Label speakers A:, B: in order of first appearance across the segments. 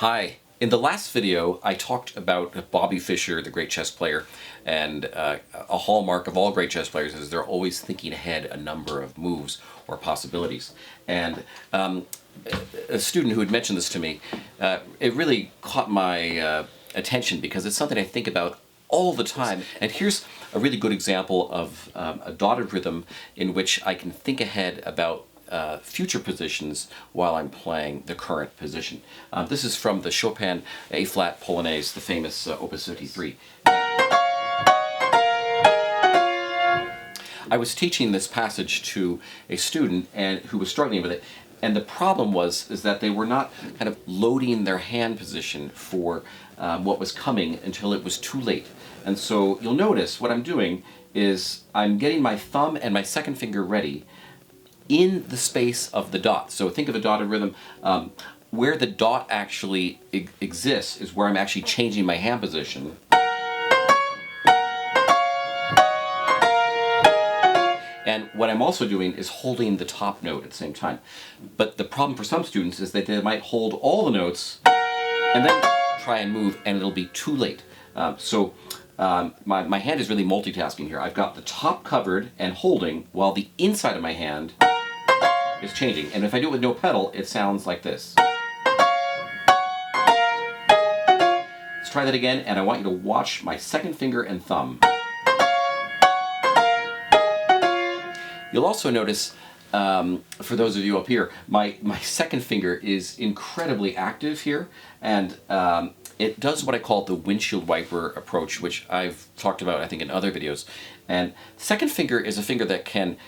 A: Hi. In the last video, I talked about Bobby Fischer, the great chess player, and a hallmark of all great chess players is they're always thinking ahead a number of moves or possibilities. And a student who had mentioned this to me, it really caught my attention because it's something I think about all the time. And here's a really good example of a dotted rhythm in which I can think ahead about future positions while I'm playing the current position. This is from the Chopin A-flat Polonaise, the famous Opus 53. I was teaching this passage to a student who was struggling with it, and the problem is that they were not kind of loading their hand position for what was coming until it was too late. And so you'll notice what I'm doing is I'm getting my thumb and my second finger ready in the space of the dot. So think of a dotted rhythm. Where the dot actually exists is where I'm actually changing my hand position. And what I'm also doing is holding the top note at the same time. But the problem for some students is that they might hold all the notes and then try and move, and it'll be too late. My hand is really multitasking here. I've got the top covered and holding while the inside of my hand is changing. And if I do it with no pedal, it sounds like this. Let's try that again, and I want you to watch my second finger and thumb. You'll also notice, for those of you up here, my second finger is incredibly active here, and it does what I call the windshield wiper approach, which I've talked about, I think, in other videos. And second finger is a finger that can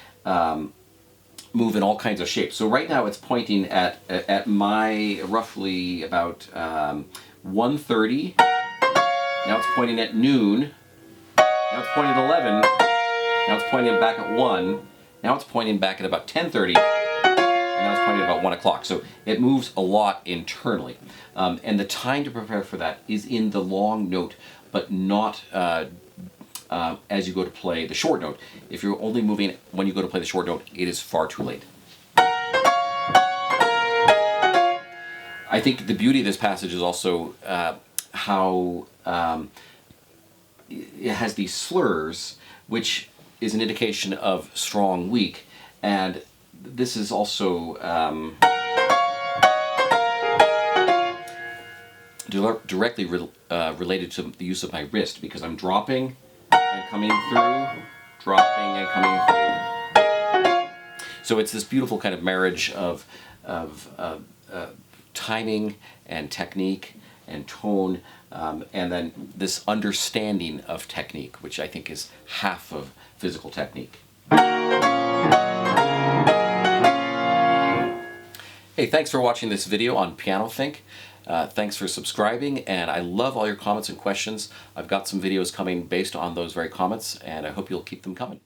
A: move in all kinds of shapes. So right now it's pointing at my roughly about 1:30. Now it's pointing at noon. Now it's pointing at 11. Now it's pointing back at 1. Now it's pointing back at about 10:30. And now it's pointing at about 1 o'clock. So it moves a lot internally. And the time to prepare for that is in the long note, but not as you go to play the short note. If you're only moving when you go to play the short note, it is far too late. I think the beauty of this passage is also how it has these slurs, which is an indication of strong, weak, and this is also directly related to the use of my wrist, because I'm dropping and coming through, dropping and coming through. So it's this beautiful kind of marriage of timing and technique and tone, and then this understanding of technique, which I think is half of physical technique. Hey, thanks for watching this video on PianoThink. Thanks for subscribing, and I love all your comments and questions. I've got some videos coming based on those very comments, and I hope you'll keep them coming.